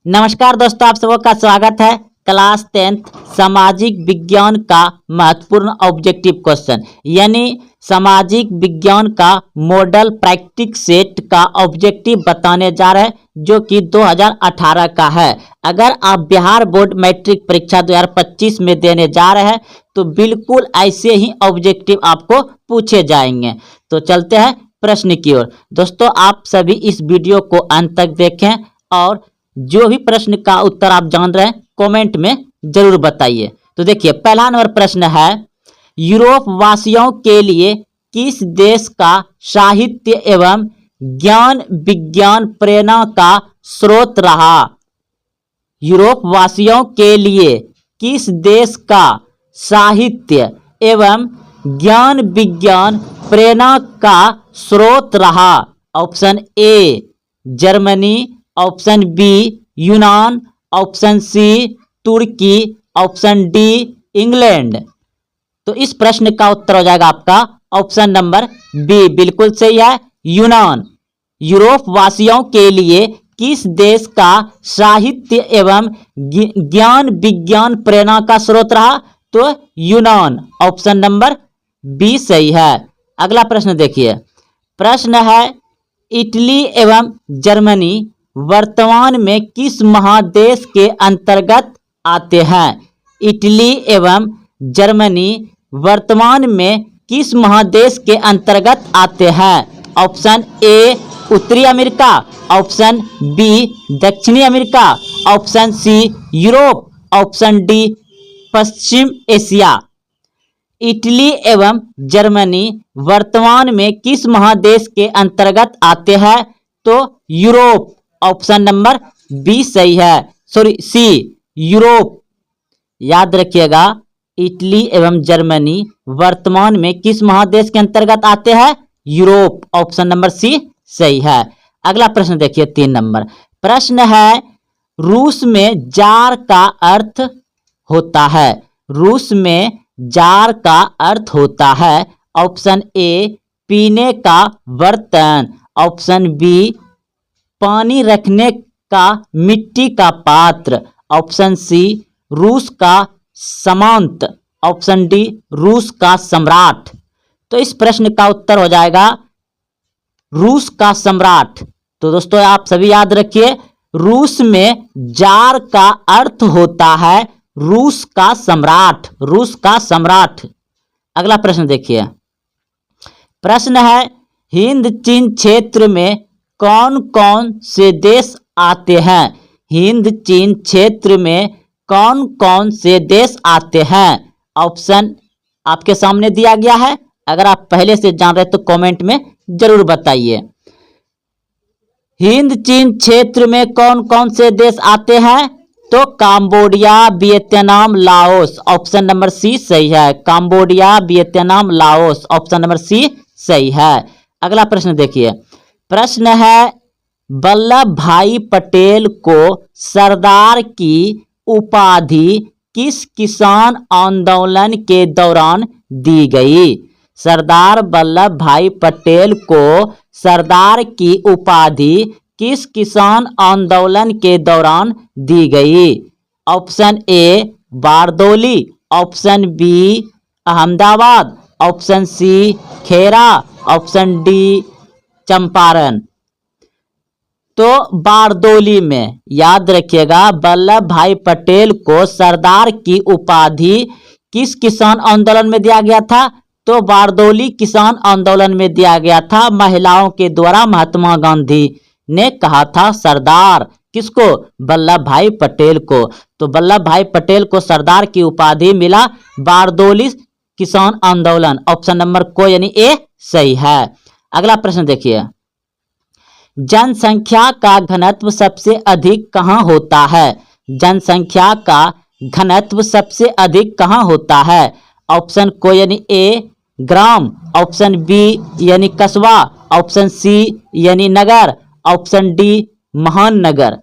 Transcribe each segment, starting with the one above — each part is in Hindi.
नमस्कार दोस्तों, आप सबों का स्वागत है। क्लास 10th सामाजिक विज्ञान का महत्वपूर्ण ऑब्जेक्टिव क्वेश्चन यानी सामाजिक विज्ञान का मॉडल प्रैक्टिस सेट का ऑब्जेक्टिव बताने जा रहे हैं, जो कि 2018 का है। अगर आप बिहार बोर्ड मैट्रिक परीक्षा 2025 में देने जा रहे हैं तो बिल्कुल ऐसे ही ऑब्जेक्टिव आपको पूछे जाएंगे। तो चलते हैं प्रश्न की ओर। दोस्तों, आप सभी इस वीडियो को अंत तक देखें और जो भी प्रश्न का उत्तर आप जान रहे हैं कमेंट में जरूर बताइए। तो देखिए, पहला नंबर प्रश्न है, यूरोप वासियों के लिए किस देश का साहित्य एवं ज्ञान विज्ञान प्रेरणा का स्रोत रहा? यूरोप वासियों के लिए किस देश का साहित्य एवं ज्ञान विज्ञान प्रेरणा का स्रोत रहा? Option A Germany, option B यूनान, ऑप्शन सी तुर्की, ऑप्शन डी इंग्लैंड। तो इस प्रश्न का उत्तर हो जाएगा आपका ऑप्शन नंबर बी, बिल्कुल सही है, यूनान। यूरोप वासियों के लिए किस देश का साहित्य एवं ज्ञान विज्ञान प्रेरणा का स्रोत रहा? तो यूनान, ऑप्शन नंबर बी सही है। अगला प्रश्न देखिए, प्रश्न है, इटली एवं जर्मनी वर्तमान में किस महादेश के अंतर्गत आते हैं? इटली एवं जर्मनी वर्तमान में किस महादेश के अंतर्गत आते हैं? ऑप्शन ए उत्तरी अमेरिका, ऑप्शन बी दक्षिणी America, option C Europe, option D पश्चिम एशिया। इटली एवं जर्मनी वर्तमान में किस महादेश के अंतर्गत आते हैं? तो यूरोप, ऑप्शन नंबर बी सही है, सॉरी सी यूरोप। याद रखिएगा, इटली एवं जर्मनी वर्तमान में किस महादेश के अंतर्गत आते हैं? यूरोप, ऑप्शन नंबर सी सही है। अगला प्रश्न देखिए, 3 नंबर प्रश्न है, रूस में जार का अर्थ होता है? रूस में जार का अर्थ होता है ऑप्शन ए पीने का बर्तन, ऑप्शन बी पानी रखने का मिट्टी का पात्र, ऑप्शन सी रूस का सामंत, ऑप्शन डी रूस का सम्राट। तो इस प्रश्न का उत्तर हो जाएगा रूस का सम्राट। तो दोस्तों, आप सभी याद रखिए, रूस में जार का अर्थ होता है रूस का सम्राट, रूस का सम्राट। अगला प्रश्न देखिए, प्रश्न है, हिंद चीन क्षेत्र में कौन कौन से देश आते हैं? हिंद चीन क्षेत्र में कौन कौन से देश आते हैं? ऑप्शन आपके सामने दिया गया है, अगर आप पहले से जान रहे तो कमेंट में जरूर बताइए। हिंद चीन क्षेत्र में कौन कौन से देश आते हैं? तो Cambodia, Vietnam, Laos, option number C सही है। Cambodia, Vietnam, Laos, option number C सही है। अगला प्रश्न देखिए, प्रश्न है, वल्लभ भाई पटेल को सरदार की उपाधि किस किसान आंदोलन के दौरान दी गई? सरदार वल्लभ भाई पटेल को सरदार की उपाधि किस किसान आंदोलन के दौरान दी गई? Option A Bardoli, option B Ahmedabad, option C Kheda, option D Champaran. तो बारदौली में, याद रखिएगा, वल्लभ भाई पटेल को सरदार की उपाधि किस किसान आंदोलन में दिया गया था? तो बारदौली किसान आंदोलन में दिया गया था। महिलाओं के द्वारा महात्मा गांधी ने कहा था सरदार, किसको? वल्लभ भाई पटेल को। तो वल्लभ भाई पटेल को सरदार की उपाधि मिला बारदौली किसान आंदोलन, ऑप्शन नंबर को यानी ए सही है। अगला प्रश्न देखिए, जनसंख्या का घनत्व सबसे अधिक कहाँ होता है? जनसंख्या का घनत्व सबसे अधिक कहाँ होता है? ऑप्शन को यानी ए ग्राम, ऑप्शन बी यानी कस्बा, ऑप्शन सी यानी नगर, ऑप्शन डी महानगर।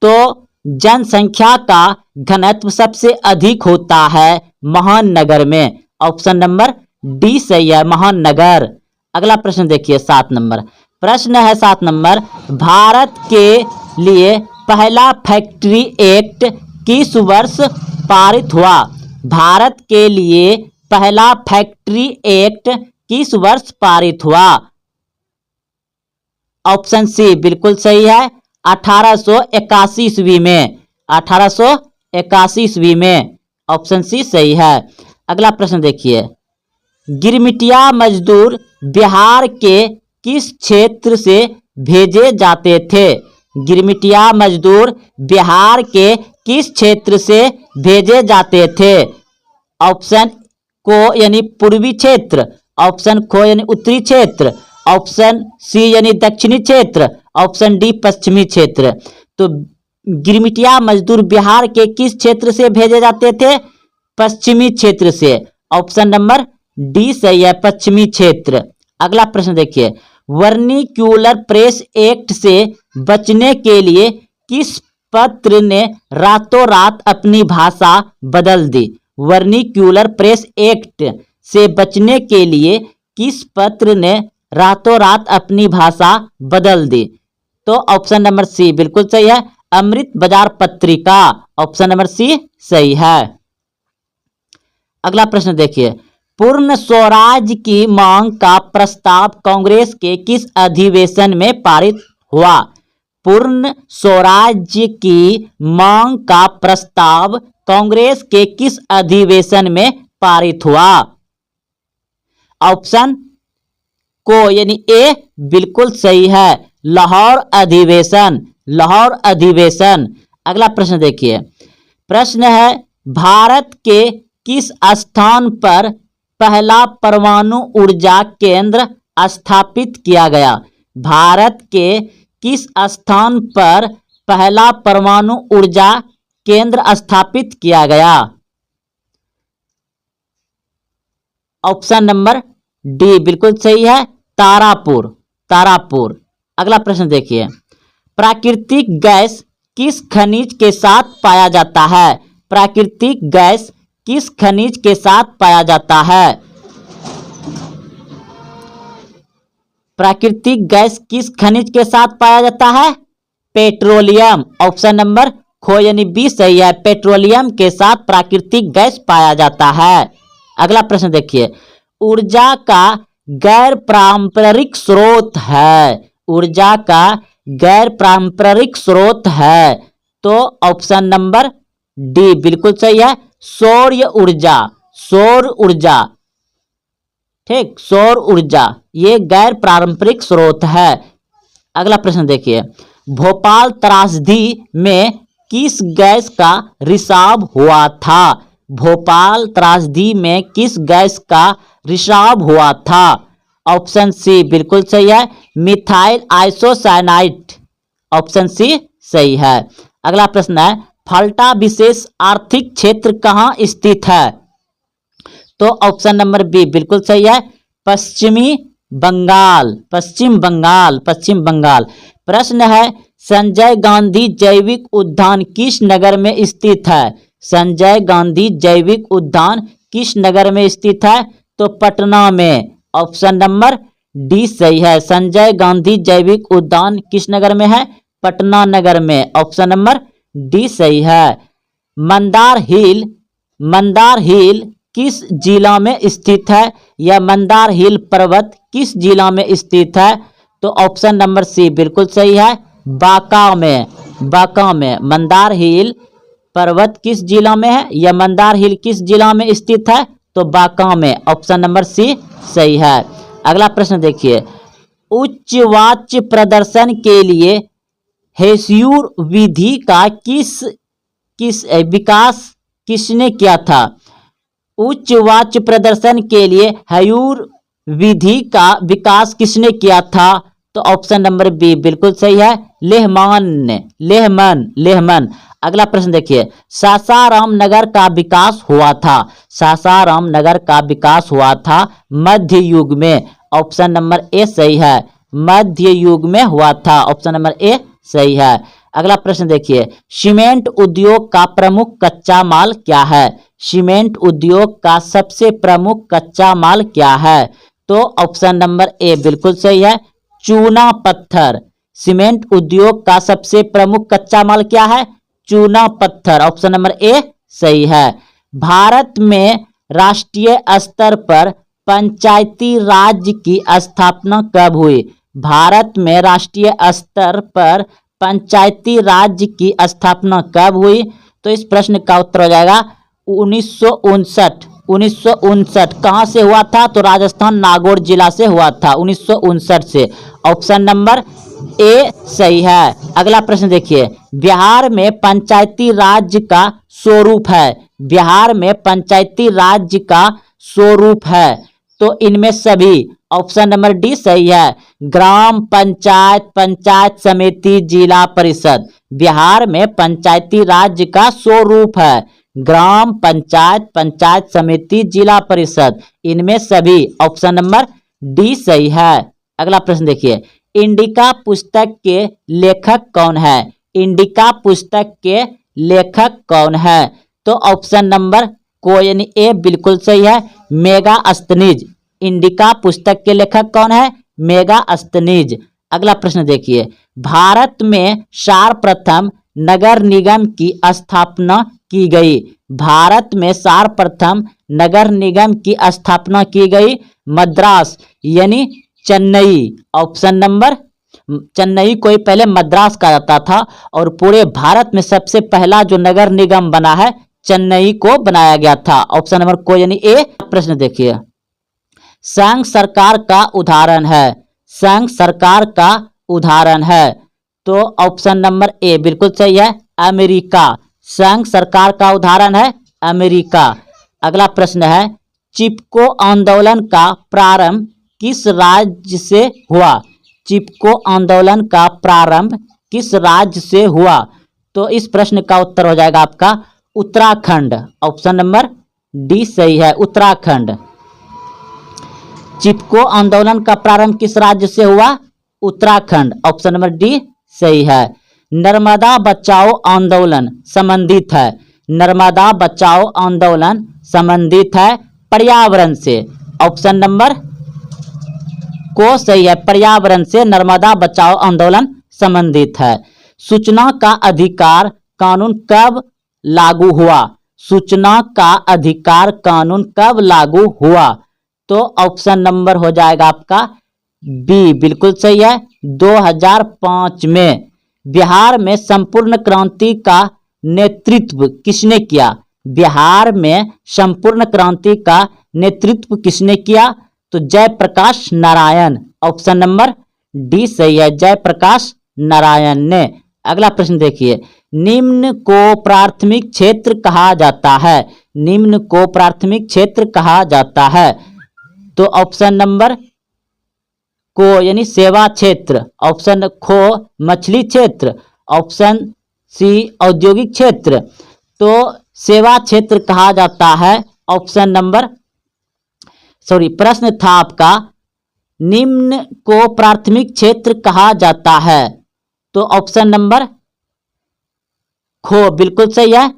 तो जनसंख्या का घनत्व सबसे अधिक होता है महानगर में, ऑप्शन नंबर डी सही है, महानगर। अगला प्रश्न देखिए, 7 नंबर प्रश्न है, 7 नंबर, भारत के लिए पहला फैक्ट्री एक्ट किस वर्ष पारित हुआ? भारत के लिए पहला फैक्ट्री एक्ट किस वर्ष पारित हुआ? ऑप्शन सी बिल्कुल सही है, 1881 ईस्वी में। 1881 ईस्वी में, ऑप्शन सी सही है। अगला प्रश्न देखिए, गिरमिटिया मजदूर बिहार के किस क्षेत्र से भेजे जाते थे? गिरमिटिया मजदूर बिहार के किस क्षेत्र से भेजे जाते थे? ऑप्शन को यानी पूर्वी क्षेत्र, ऑप्शन को यानी उत्तरी क्षेत्र, ऑप्शन सी यानी दक्षिणी क्षेत्र, ऑप्शन डी पश्चिमी क्षेत्र। तो गिरमिटिया मजदूर बिहार के किस क्षेत्र से भेजे जाते थे? पश्चिमी क्षेत्र से। ऑप्शन नंबर डी सही है, पश्चिमी क्षेत्र। अगला प्रश्न देखिए, वर्निक्यूलर प्रेस एक्ट से बचने के लिए किस पत्र ने रातों रात अपनी भाषा बदल दी? वर्निक्यूलर प्रेस एक्ट से बचने के लिए किस पत्र ने रातों रात अपनी भाषा बदल दी? तो ऑप्शन नंबर सी बिल्कुल सही है, अमृत बाजार पत्रिका। ऑप्शन नंबर सी सही है। अगला प्रश्न देखिए, पूर्ण स्वराज की मांग का प्रस्ताव कांग्रेस के किस अधिवेशन में पारित हुआ? पूर्ण स्वराज्य की मांग का प्रस्ताव कांग्रेस के किस अधिवेशन में पारित हुआ? ऑप्शन को यानी ए बिल्कुल सही है, लाहौर अधिवेशन। लाहौर अधिवेशन। अगला प्रश्न देखिए, प्रश्न है, भारत के किस स्थान पर पहला परमाणु ऊर्जा केंद्र स्थापित किया गया? भारत के किस स्थान पर पहला परमाणु ऊर्जा केंद्र स्थापित किया गया? ऑप्शन नंबर डी बिल्कुल सही है, तारापुर। तारापुर। अगला प्रश्न देखिए, प्राकृतिक गैस किस खनिज के साथ पाया जाता है? प्राकृतिक गैस किस खनिज के साथ पाया जाता है? प्राकृतिक गैस किस खनिज के साथ पाया जाता है? पेट्रोलियम। ऑप्शन नंबर खो यानी बी सही है, पेट्रोलियम के साथ प्राकृतिक गैस पाया जाता है। अगला प्रश्न देखिए, ऊर्जा का गैर पारंपरिक स्रोत है। ऊर्जा का गैर पारंपरिक स्रोत है, तो ऑप्शन नंबर डी बिल्कुल सही है, सौर ऊर्जा। सौर ऊर्जा, ठीक, सौर ऊर्जा ये गैर पारंपरिक स्रोत है। अगला प्रश्न देखिए, भोपाल त्रासदी में किस गैस का रिसाव हुआ था? भोपाल त्रासदी में किस गैस का रिसाव हुआ था? ऑप्शन सी बिल्कुल सही है, मिथाइल आइसोसाइनाइड। ऑप्शन सी सही है। अगला प्रश्न है, फल्टा विशेष आर्थिक क्षेत्र कहाँ स्थित है? तो ऑप्शन नंबर बी बिल्कुल सही है, पश्चिमी बंगाल। पश्चिम बंगाल। पश्चिम बंगाल। प्रश्न है, संजय गांधी जैविक उद्यान किस नगर में स्थित है? संजय गांधी जैविक उद्यान किस नगर में स्थित है? तो पटना में। ऑप्शन नंबर डी सही है, संजय गांधी जैविक उद्यान किस नगर में है? पटना नगर में। ऑप्शन नंबर डी सही है। मंदार हिल, मंदार हिल किस जिला में स्थित है? या मंदार हिल पर्वत किस जिला में स्थित है? तो ऑप्शन नंबर सी बिल्कुल सही है, बांका में। बांका में। मंदार हिल पर्वत किस जिला में है? या मंदार हिल किस जिला में स्थित है? तो बांका में। ऑप्शन नंबर सी सही है। अगला प्रश्न देखिए, उच्च वाच्य प्रदर्शन के लिए हेस्यूर विधि का विकास किसने किया था? उच्च वाच्य प्रदर्शन के लिए हेस्यूर विधि का विकास किसने किया था? तो ऑप्शन नंबर बी बिल्कुल सही है, लेहमान ने। लेहमन। लेहमन। अगला प्रश्न देखिए, सासाराम नगर का विकास हुआ था। सासाराम नगर का विकास हुआ था मध्य युग में। ऑप्शन नंबर ए सही है, मध्य युग में हुआ था। ऑप्शन नंबर ए सही है। अगला प्रश्न देखिए, सीमेंट उद्योग का प्रमुख कच्चा माल क्या है? सीमेंट उद्योग का सबसे प्रमुख कच्चा माल क्या है? तो ऑप्शन नंबर ए बिल्कुल सही है, चूना पत्थर। सीमेंट उद्योग का सबसे प्रमुख कच्चा माल क्या है? चूना पत्थर। ऑप्शन नंबर ए सही है। भारत में राष्ट्रीय स्तर पर पंचायती राज की स्थापना कब हुई? भारत में राष्ट्रीय स्तर पर पंचायती राज की स्थापना कब हुई? तो इस प्रश्न का उत्तर हो जाएगा 1959। 1959 कहाँ से हुआ था? तो राजस्थान नागौर जिला से हुआ था 1959 से। ऑप्शन नंबर ए सही है। अगला प्रश्न देखिए, बिहार में पंचायती राज का स्वरूप है। बिहार में पंचायती राज का स्वरूप है तो इनमें सभी। ऑप्शन नंबर डी सही है। ग्राम पंचायत, पंचायत समिति, जिला परिषद। बिहार में पंचायती राज का स्वरूप है ग्राम पंचायत, पंचायत समिति, जिला परिषद, इनमें सभी। ऑप्शन नंबर डी सही है। अगला प्रश्न देखिए, इंडिका पुस्तक के लेखक कौन है? इंडिका पुस्तक के लेखक कौन है? तो ऑप्शन नंबर को यानी ए बिल्कुल सही है, मेगास्थनीज। इंडिका पुस्तक के लेखक कौन है? मेगास्थनीज। अगला प्रश्न देखिए, भारत में सर्वप्रथम नगर निगम की स्थापना की गई। भारत में सर्वप्रथम नगर निगम की स्थापना की गई मद्रास यानी चेन्नई। ऑप्शन नंबर, चेन्नई को ही पहले मद्रास कहा जाता था और पूरे भारत में सबसे पहला जो नगर निगम बना है चेन्नई को बनाया गया था। ऑप्शन नंबर को यानी ए। प्रश्न देखिए, संघ सरकार का उदाहरण है। संघ सरकार का उदाहरण है तो ऑप्शन नंबर ए बिल्कुल सही है, अमेरिका। संघ सरकार का उदाहरण है अमेरिका। अगला प्रश्न है, चिपको आंदोलन का प्रारंभ किस राज्य से हुआ? चिपको आंदोलन का प्रारंभ किस राज्य से हुआ? तो इस प्रश्न का उत्तर हो जाएगा आपका उत्तराखंड। ऑप्शन नंबर डी सही है, उत्तराखंड। चिपको आंदोलन का प्रारंभ किस राज्य से हुआ? उत्तराखंड। ऑप्शन नंबर डी सही है। नर्मदा बचाओ आंदोलन संबंधित है। नर्मदा बचाओ आंदोलन संबंधित है पर्यावरण से। ऑप्शन नंबर को सही है, पर्यावरण से नर्मदा बचाओ आंदोलन संबंधित है। सूचना का अधिकार कानून कब लागू हुआ? सूचना का अधिकार कानून कब लागू हुआ? तो ऑप्शन नंबर हो जाएगा आपका बी बिल्कुल सही है, 2005 में। बिहार में संपूर्ण क्रांति का नेतृत्व किसने किया? बिहार में संपूर्ण क्रांति का नेतृत्व किसने किया? तो Jayprakash Narayan. Option number D सही है, जयप्रकाश नारायण ने। अगला प्रश्न देखिए, निम्न को प्राथमिक क्षेत्र कहा जाता है। निम्न को प्राथमिक क्षेत्र कहा जाता है तो ऑप्शन नंबर को यानी सेवा क्षेत्र। ऑप्शन खो मछली क्षेत्र। ऑप्शन सी औद्योगिक क्षेत्र। तो सेवा क्षेत्र कहा जाता है। ऑप्शन नंबर प्रश्न था आपका निम्न को प्राथमिक क्षेत्र कहा जाता है तो ऑप्शन नंबर खो बिल्कुल सही है,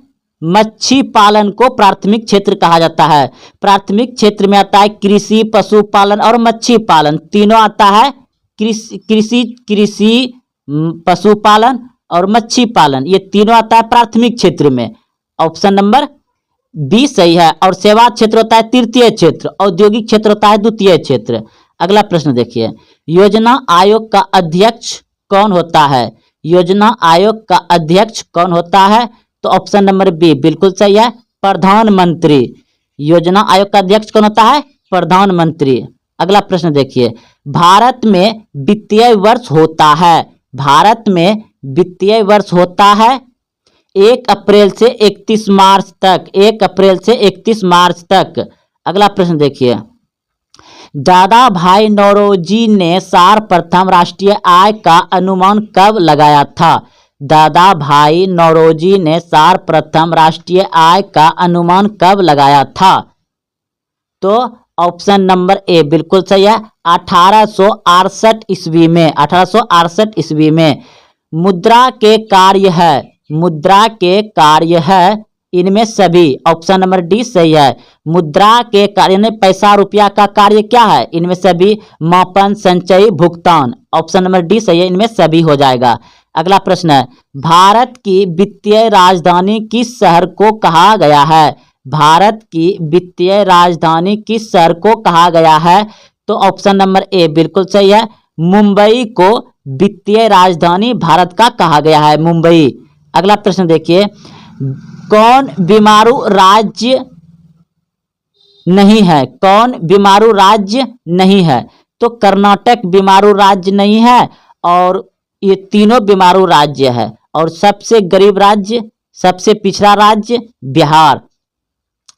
मच्छी पालन को प्राथमिक क्षेत्र कहा जाता है। प्राथमिक क्षेत्र में आता है कृषि, पशुपालन और मच्छी पालन, तीनों आता है। कृषि पशुपालन और मच्छी पालन ये तीनों आता है प्राथमिक क्षेत्र में। ऑप्शन नंबर बी सही है। और सेवा क्षेत्र होता है तृतीय क्षेत्र, औद्योगिक क्षेत्र होता है द्वितीय क्षेत्र। अगला प्रश्न देखिए, योजना आयोग का अध्यक्ष कौन होता है? योजना आयोग का अध्यक्ष कौन होता है? तो ऑप्शन नंबर बी बिल्कुल सही है, प्रधानमंत्री। योजना आयोग का अध्यक्ष कौन होता है? प्रधानमंत्री। अगला प्रश्न देखिए, भारत में वित्तीय वर्ष होता है। भारत में वित्तीय वर्ष होता है 1 अप्रैल से 31 मार्च तक। 1 अप्रैल से 31 मार्च तक। अगला प्रश्न देखिए, दादा भाई नौरोजी ने सर्वप्रथम राष्ट्रीय आय का अनुमान कब लगाया था? दादा भाई नौरोजी ने सर्वप्रथम राष्ट्रीय आय का अनुमान कब लगाया था? तो ऑप्शन नंबर ए बिल्कुल सही है, 1868 ईस्वी में। 1868 ईस्वी में। मुद्रा के कार्य है, मुद्रा के कार्य है इनमें सभी। ऑप्शन नंबर डी सही है। मुद्रा के कार्य यानी पैसा रुपया का कार्य क्या है? इनमें सभी। मापन, संचय, भुगतान। ऑप्शन नंबर डी सही है, इनमें सभी हो जाएगा। अगला प्रश्न है, भारत की वित्तीय राजधानी किस शहर को कहा गया है? भारत की वित्तीय राजधानी किस शहर को कहा गया है? तो ऑप्शन नंबर ए बिल्कुल सही है। मुंबई को वित्तीय राजधानी भारत का कहा गया है, मुंबई। अगला प्रश्न देखिए, कौन बीमारू राज्य नहीं है? कौन बीमारू राज्य नहीं है? तो कर्नाटक बीमारू राज्य नहीं है, और ये तीनों बीमारू राज्य है। और सबसे गरीब राज्य, सबसे पिछड़ा राज्य बिहार।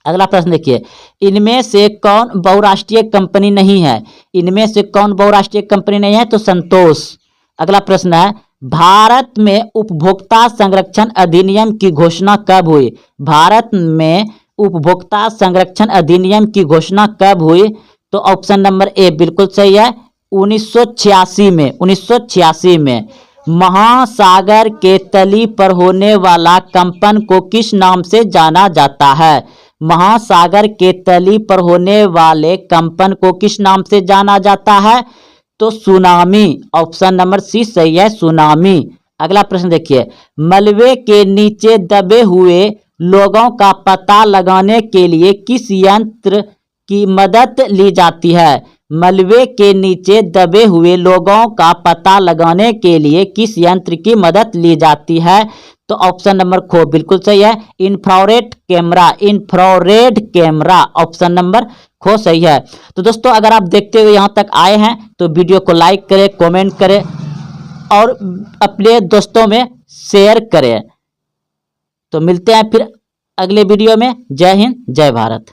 अगला प्रश्न देखिए, इनमें से कौन बहुराष्ट्रीय कंपनी नहीं है? इनमें से कौन बहुराष्ट्रीय कंपनी नहीं है? तो संतोष। अगला प्रश्न है, भारत में उपभोक्ता संरक्षण अधिनियम की घोषणा कब हुई? भारत में उपभोक्ता संरक्षण अधिनियम की घोषणा कब हुई? तो ऑप्शन नंबर ए बिल्कुल सही है, 1986 में। 1986 में। महासागर के तली पर होने वाला कंपन को किस नाम से जाना जाता है? महासागर के तली पर होने वाले कंपन को किस नाम से जाना जाता है? तो सुनामी। ऑप्शन नंबर सी सही है, सुनामी। अगला प्रश्न देखिए, मलबे के नीचे दबे हुए लोगों का पता लगाने के लिए किस यंत्र की मदद ली जाती है? मलबे के नीचे दबे हुए लोगों का पता लगाने के लिए किस यंत्र की मदद ली जाती है? तो ऑप्शन नंबर खो बिल्कुल सही है, infrared camera. Infrared camera, option number खो सही है। तो दोस्तों, अगर आप देखते हुए यहाँ तक आए हैं तो वीडियो को लाइक करें, कमेंट करें और अपने दोस्तों में शेयर करें। तो मिलते हैं फिर अगले वीडियो में। जय हिंद, जय भारत।